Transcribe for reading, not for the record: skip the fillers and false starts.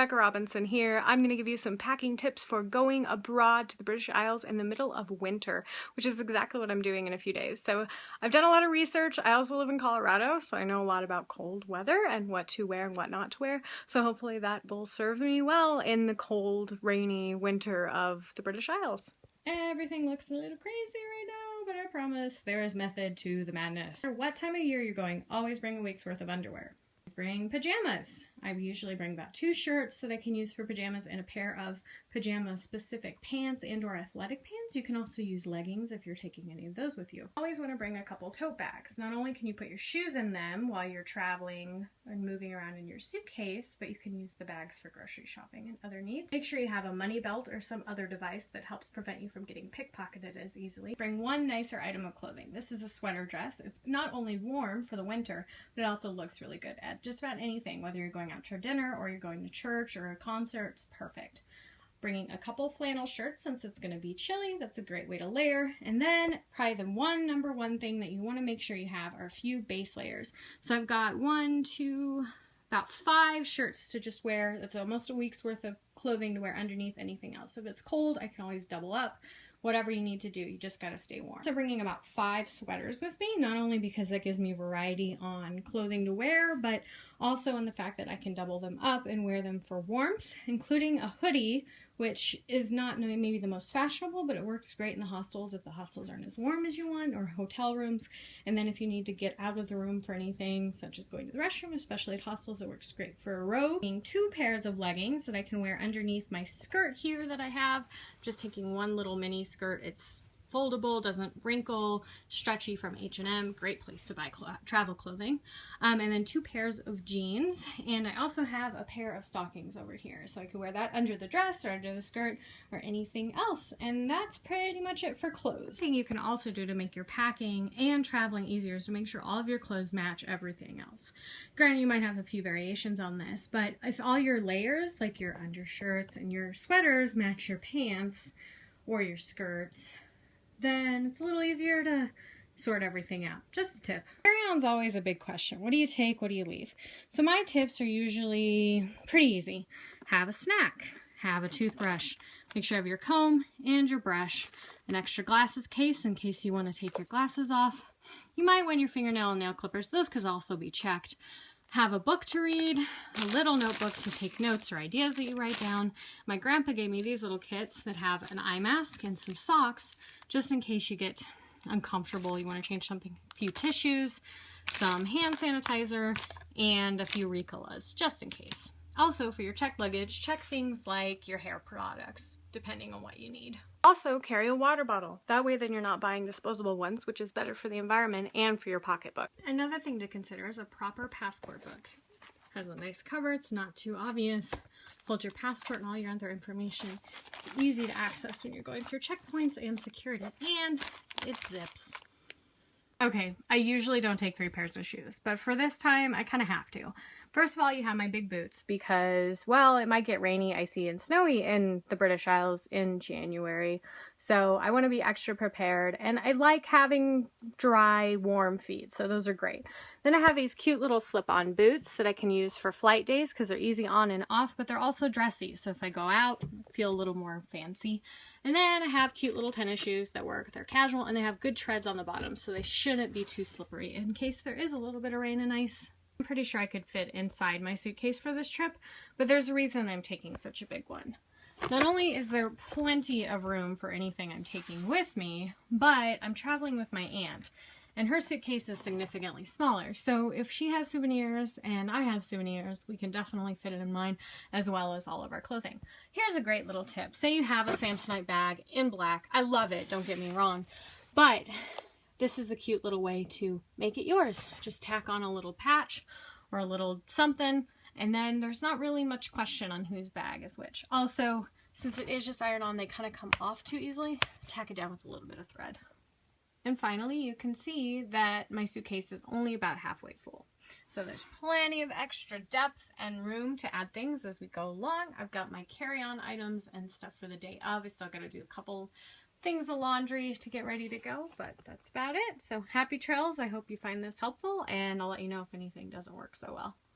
Becca Robinson here. I'm going to give you some packing tips for going abroad to the British Isles in the middle of winter, which is exactly what I'm doing in a few days. So I've done a lot of research. I also live in Colorado, so I know a lot about cold weather and what to wear and what not to wear. So hopefully that will serve me well in the cold, rainy winter of the British Isles. Everything looks a little crazy right now, but I promise there is method to the madness. No matter what time of year you're going, always bring a week's worth of underwear. Bring pajamas. I usually bring about 2 shirts that I can use for pajamas and a pair of pajama specific pants and or athletic pants. You can also use leggings if you're taking any of those with you. Always want to bring a couple tote bags. Not only can you put your shoes in them while you're traveling and moving around in your suitcase, but you can use the bags for grocery shopping and other needs. Make sure you have a money belt or some other device that helps prevent you from getting pickpocketed as easily. Bring one nicer item of clothing. This is a sweater dress. It's not only warm for the winter, but it also looks really good at just about anything, whether you're going out to dinner or you're going to church or a concert. It's perfect. Bringing a couple flannel shirts since it's going to be chilly. That's a great way to layer. And then probably the number one thing that you want to make sure you have are a few base layers. So I've got about 5 shirts to just wear. That's almost a week's worth of clothing to wear underneath anything else. So if it's cold, I can always double up. Whatever you need to do, you just gotta stay warm. So bringing about 5 sweaters with me, not only because that gives me variety on clothing to wear, but also in the fact that I can double them up and wear them for warmth, including a hoodie, which is not maybe the most fashionable, but it works great in the hostels if the hostels aren't as warm as you want, or hotel rooms. And then if you need to get out of the room for anything, such as going to the restroom, especially at hostels, it works great for a robe. 2 pairs of leggings that I can wear underneath my skirt here that I have. Just taking one little mini skirt. It's foldable, doesn't wrinkle, stretchy from H&M, great place to buy travel clothing. And then 2 pairs of jeans, and I also have a pair of stockings over here, so I can wear that under the dress or under the skirt or anything else. And that's pretty much it for clothes. One thing you can also do to make your packing and traveling easier is to make sure all of your clothes match everything else. Granted, you might have a few variations on this, but if all your layers, like your undershirts and your sweaters, match your pants or your skirts, then it's a little easier to sort everything out. Just a tip. Carry-on's always a big question. What do you take? What do you leave? So my tips are usually pretty easy. Have a snack. Have a toothbrush. Make sure you have your comb and your brush. An extra glasses case in case you want to take your glasses off. You might want your fingernail and nail clippers. Those could also be checked. Have a book to read, a little notebook to take notes or ideas that you write down. My grandpa gave me these little kits that have an eye mask and some socks, just in case you get uncomfortable, you want to change something. A few tissues, some hand sanitizer, and a few Ricolas, just in case. Also, for your checked luggage, check things like your hair products, depending on what you need. Also, carry a water bottle. That way then you're not buying disposable ones, which is better for the environment and for your pocketbook. Another thing to consider is a proper passport book. It has a nice cover, it's not too obvious. Hold your passport and all your other information. It's easy to access when you're going through checkpoints and security, and it zips. Okay, I usually don't take 3 pairs of shoes, but for this time, I kind of have to. First of all, you have my big boots because, well, it might get rainy, icy, and snowy in the British Isles in January. So I want to be extra prepared, and I like having dry, warm feet, so those are great. Then I have these cute little slip-on boots that I can use for flight days because they're easy on and off, but they're also dressy, so if I go out, I feel a little more fancy. And then I have cute little tennis shoes that work. They're casual, and they have good treads on the bottom, so they shouldn't be too slippery in case there is a little bit of rain and ice. I'm pretty sure I could fit inside my suitcase for this trip, but there's a reason I'm taking such a big one. Not only is there plenty of room for anything I'm taking with me, but I'm traveling with my aunt, and her suitcase is significantly smaller. So if she has souvenirs and I have souvenirs, we can definitely fit it in mine, as well as all of our clothing. Here's a great little tip. Say you have a Samsonite bag in black. I love it, don't get me wrong, but this is a cute little way to make it yours. Just tack on a little patch or a little something, and then there's not really much question on whose bag is which. Also, since it is just iron on, they kind of come off too easily. Tack it down with a little bit of thread. And finally, you can see that my suitcase is only about halfway full. So there's plenty of extra depth and room to add things as we go along. I've got my carry-on items and stuff for the day of. I still got to do a couple things of laundry to get ready to go, but that's about it. So happy trails. I hope you find this helpful, and I'll let you know if anything doesn't work so well.